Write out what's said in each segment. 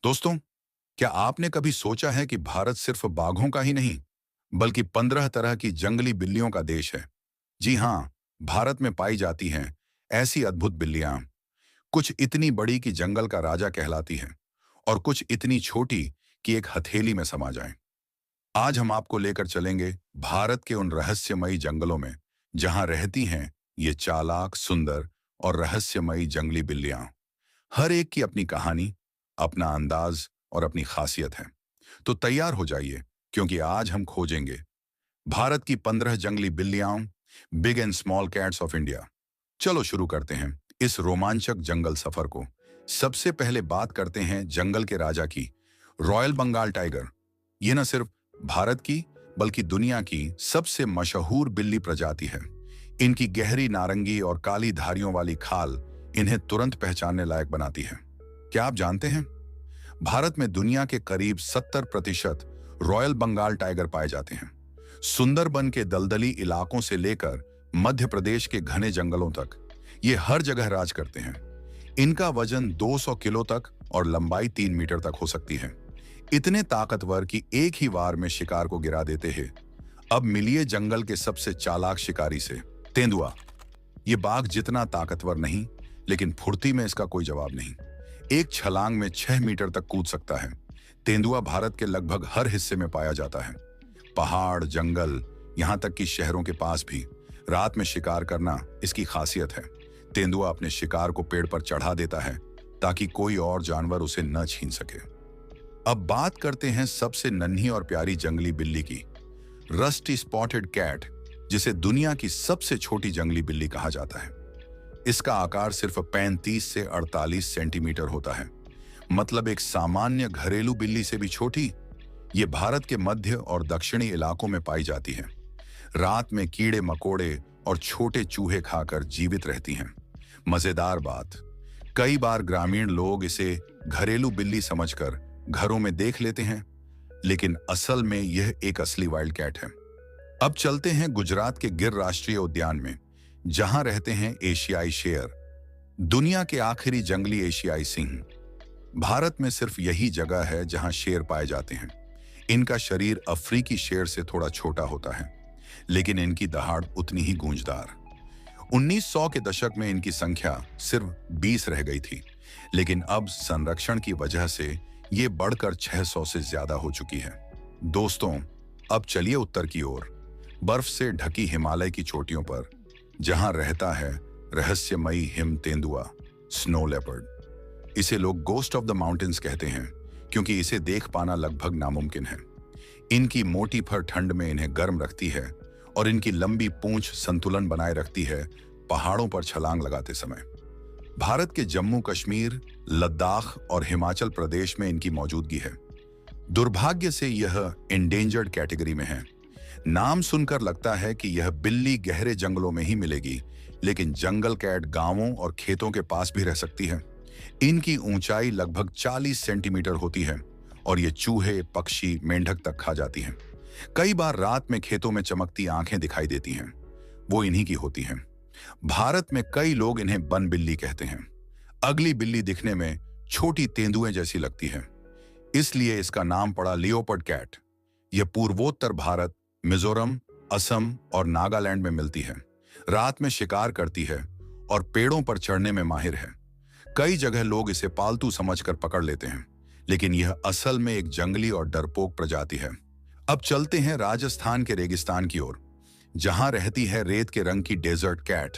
दोस्तों, क्या आपने कभी सोचा है कि भारत सिर्फ बाघों का ही नहीं, बल्कि 15 तरह की जंगली बिल्लियों का देश है? जी हाँ, भारत में पाई जाती हैं ऐसी अद्भुत बिल्लियां, कुछ इतनी बड़ी कि जंगल का राजा कहलाती हैं, और कुछ इतनी छोटी कि एक हथेली में समा जाएं। आज हम आपको लेकर चलेंगे भारत के उन रहस्यमयी जंगलों में, जहां रहती हैं ये चालाक, सुंदर और रहस्यमयी जंगली बिल्लियां। हर एक की अपनी कहानी, अपना अंदाज और अपनी खासियत है। तो तैयार हो जाइए, क्योंकि आज हम खोजेंगे भारत की 15 जंगली बिल्लियां, big and small cats of India. चलो शुरू करते हैं इस रोमांचक जंगल सफर को। सबसे पहले बात करते हैं जंगल के राजा की, रॉयल बंगाल टाइगर। यह न सिर्फ भारत की बल्कि दुनिया की सबसे मशहूर बिल्ली प्रजाति है। इनकी गहरी नारंगी और काली धारियों वाली खाल इन्हें तुरंत पहचानने लायक बनाती है। क्या आप जानते हैं, भारत में दुनिया के करीब 70% रॉयल बंगाल टाइगर पाए जाते हैं। सुंदरबन के दलदली इलाकों से लेकर मध्य प्रदेश के घने जंगलों तक ये हर जगह राज करते हैं। इनका वजन 200 किलो तक और लंबाई 3 मीटर तक हो सकती है। इतने ताकतवर कि एक ही वार में शिकार को गिरा देते हैं। अब मिलिए जंगल के सबसे चालाक शिकारी से, तेंदुआ। ये बाघ जितना ताकतवर नहीं, लेकिन फुर्ती में इसका कोई जवाब नहीं। एक छलांग में 6 मीटर तक कूद सकता है। तेंदुआ भारत के लगभग हर हिस्से में पाया जाता है, पहाड़, जंगल, यहाँ तक कि शहरों के पास भी। रात में शिकार करना इसकी खासियत है। तेंदुआ अपने शिकार को पेड़ पर चढ़ा देता है ताकि कोई और जानवर उसे न छीन सके। अब बात करते हैं सबसे नन्ही और प्यारी जंगली बिल्ली की, रस्टी स्पॉटेड कैट, जिसे दुनिया की सबसे छोटी जंगली बिल्ली कहा जाता है। इसका आकार सिर्फ 35 से 48 सेंटीमीटर होता है, मतलब एक सामान्य घरेलू बिल्ली से भी छोटी। ये भारत के मध्य और दक्षिणी इलाकों में पाई जाती है। रात में कीड़े मकोड़े और छोटे चूहे खाकर जीवित रहती हैं। मजेदार बात, कई बार ग्रामीण लोग इसे घरेलू बिल्ली समझकर घरों में देख लेते हैं, लेकिन असल में यह एक असली वाइल्ड कैट है। अब चलते हैं गुजरात के गिर राष्ट्रीय उद्यान में, जहां रहते हैं एशियाई शेर, दुनिया के आखिरी जंगली एशियाई सिंह। भारत में सिर्फ यही जगह है जहां शेर पाए जाते हैं। इनका शरीर अफ्रीकी शेर से थोड़ा छोटा होता है, लेकिन इनकी दहाड़ उतनी ही गूंजदार। 1900 के दशक में इनकी संख्या सिर्फ 20 रह गई थी, लेकिन अब संरक्षण की वजह से ये बढ़कर 600 से ज्यादा हो चुकी है। दोस्तों, अब चलिए उत्तर की ओर, बर्फ से ढकी हिमालय की चोटियों पर, जहां रहता है रहस्यमयी हिम तेंदुआ, स्नो लेपर्ड। इसे लोग गोस्ट ऑफ द माउंटेन्स कहते हैं, क्योंकि इसे देख पाना लगभग नामुमकिन है। इनकी मोटी फर ठंड में इन्हें गर्म रखती है, और इनकी लंबी पूंछ संतुलन बनाए रखती है पहाड़ों पर छलांग लगाते समय। भारत के जम्मू कश्मीर, लद्दाख और हिमाचल प्रदेश में इनकी मौजूदगी है। दुर्भाग्य से यह इंडेंजर्ड कैटेगरी में है। नाम सुनकर लगता है कि यह बिल्ली गहरे जंगलों में ही मिलेगी, लेकिन जंगल कैट गांवों और खेतों के पास भी रह सकती है। इनकी ऊंचाई लगभग 40 सेंटीमीटर होती है, और ये चूहे, पक्षी, मेंढक तक खा जाती हैं। कई बार रात में खेतों में चमकती आंखें दिखाई देती हैं, वो इन्हीं की होती हैं। भारत में कई लोग इन्हें बन बिल्ली कहते हैं। अगली बिल्ली दिखने में छोटी तेंदुए जैसी लगती है, इसलिए इसका नाम पड़ा लियोपर्ड कैट। यह पूर्वोत्तर भारत, मिजोरम, असम और नागालैंड में मिलती है। रात में शिकार करती है और पेड़ों पर चढ़ने में माहिर है। कई जगह लोग इसे पालतू समझकर पकड़ लेते हैं, लेकिन यह असल में एक जंगली और डरपोक प्रजाति है। अब चलते हैं राजस्थान के रेगिस्तान की ओर, जहां रहती है रेत के रंग की डेजर्ट कैट।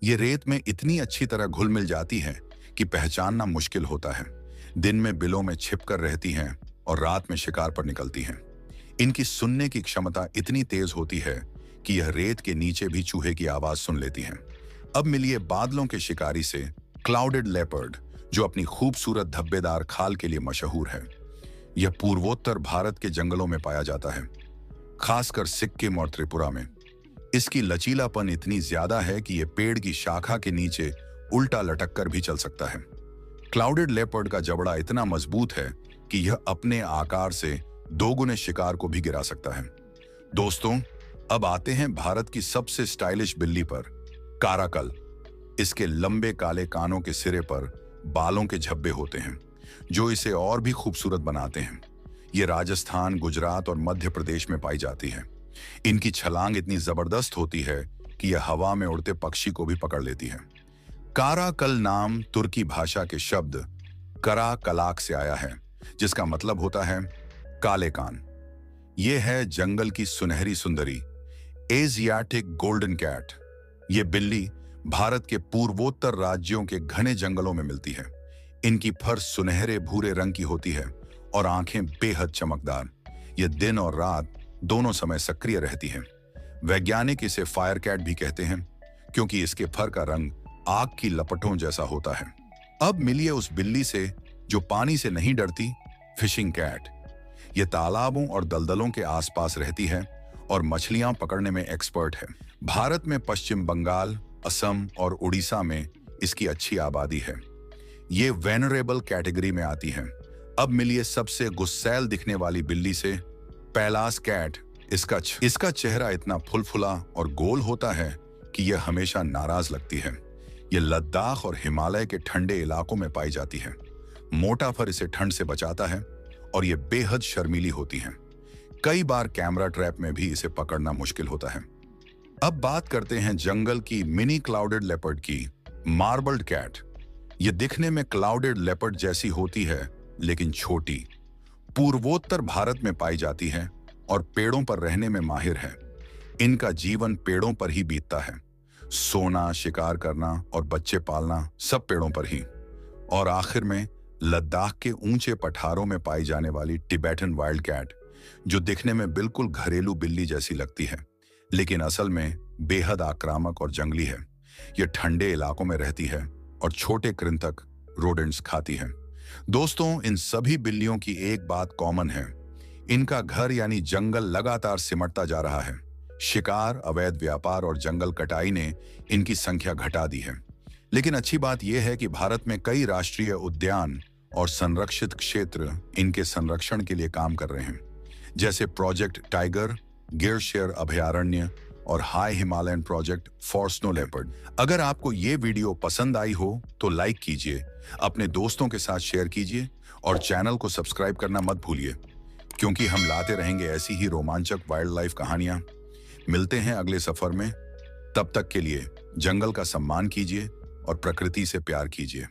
ये रेत में इतनी अच्छी तरह घुल मिल जाती है कि पहचानना मुश्किल होता है। दिन में बिलों में छिपकर रहती हैं और रात में शिकार पर निकलती हैं। इनकी सुनने की क्षमता इतनी तेज होती है कि यह रेत के नीचे भी चूहे की आवाज सुन लेती हैं। अब मिलिए बादलों के शिकारी से, क्लाउडेड लेपर्ड, जो अपनी खूबसूरत धब्बेदार खाल के लिए मशहूर है। यह पूर्वोत्तर भारत के जंगलों में पाया जाता है, खासकर सिक्किम और त्रिपुरा में। इसकी लचीलापन इतनी ज्यादा है कि यह पेड़ की शाखा के नीचे उल्टा लटक कर भी चल सकता है। क्लाउडेड लेपर्ड का जबड़ा इतना मजबूत है कि यह अपने आकार से दोगुने शिकार को भी गिरा सकता है। दोस्तों, अब आते हैं भारत की सबसे स्टाइलिश बिल्ली पर, काराकल। इसके लंबे काले कानों के सिरे पर बालों के झब्बे होते हैं, जो इसे और भी खूबसूरत बनाते हैं। ये राजस्थान, गुजरात और मध्य प्रदेश में पाई जाती है। इनकी छलांग इतनी जबरदस्त होती है कि यह हवा में उड़ते पक्षी को भी पकड़ लेती है। काराकल नाम तुर्की भाषा के शब्द करा कलाक से आया है, जिसका मतलब होता है काले कान। यह है जंगल की सुनहरी सुंदरी, एशियाटिक गोल्डन कैट। ये बिल्ली भारत के पूर्वोत्तर राज्यों के घने जंगलों में मिलती है। इनकी फर सुनहरे भूरे रंग की होती है और आंखें बेहद चमकदार। ये दिन और रात दोनों समय सक्रिय रहती हैं। वैज्ञानिक इसे फायर कैट भी कहते हैं, क्योंकि इसके फर का रंग आग की लपटों जैसा होता है। अब मिलिए उस बिल्ली से जो पानी से नहीं डरती, फिशिंग कैट। ये तालाबों और दलदलों के आसपास रहती है और मछलियां पकड़ने में एक्सपर्ट है। भारत में पश्चिम बंगाल, असम और उड़ीसा में इसकी अच्छी आबादी है। ये वेनरेबल कैटेगरी में आती है। अब मिलिए सबसे गुस्सैल दिखने वाली बिल्ली से, पैलास कैट। इसका चेहरा इतना फुलफुला और गोल होता है कि यह हमेशा नाराज लगती है। यह लद्दाख और हिमालय के ठंडे इलाकों में पाई जाती है। मोटा फर इसे ठंड से बचाता है और यह बेहद शर्मीली होती है। कई बार कैमरा ट्रैप में भी इसे पकड़ना मुश्किल होता है। अब बात करते हैं जंगल की मिनी क्लाउडेड लेपर्ड की, मार्बल्ड कैट। यह दिखने में क्लाउडेड लेपर्ड जैसी होती है, लेकिन छोटी। पूर्वोत्तर भारत में पाई जाती है और पेड़ों पर रहने में माहिर है। इनका जीवन पेड़ों पर ही बीतता है। सोना, शिकार करना और बच्चे पालना सब पेड़ों पर ही। और आखिर में लद्दाख के ऊंचे पठारों में पाई जाने वाली टिबेटन वाइल्ड कैट, जो दिखने में बिल्कुल घरेलू बिल्ली जैसी लगती है, लेकिन असल में बेहद आक्रामक और जंगली है। यह ठंडे इलाकों में रहती है और छोटे कृंतक, रोडेंट्स खाती है। दोस्तों, इन सभी बिल्लियों की एक बात कॉमन है। इनका घर यानी जंगल लगातार सिमटता जा रहा है। शिकार, अवैध व्यापार और जंगल कटाई ने इनकी संख्या घटा दी है। लेकिन अच्छी बात यह है कि भारत में कई राष्ट्रीय उद्यान और संरक्षित क्षेत्र इनके संरक्षण के लिए काम कर रहे हैं, जैसे प्रोजेक्ट टाइगर, गिर शेर अभयारण्य और high Himalayan project for snow leopard. अगर आपको ये वीडियो पसंद आई हो तो लाइक कीजिए, अपने दोस्तों के साथ शेयर कीजिए और चैनल को सब्सक्राइब करना मत भूलिए, क्योंकि हम लाते रहेंगे ऐसी ही रोमांचक वाइल्ड लाइफ कहानियां। मिलते हैं अगले सफर में। तब तक के लिए जंगल का सम्मान कीजिए और प्रकृति से प्यार कीजिए।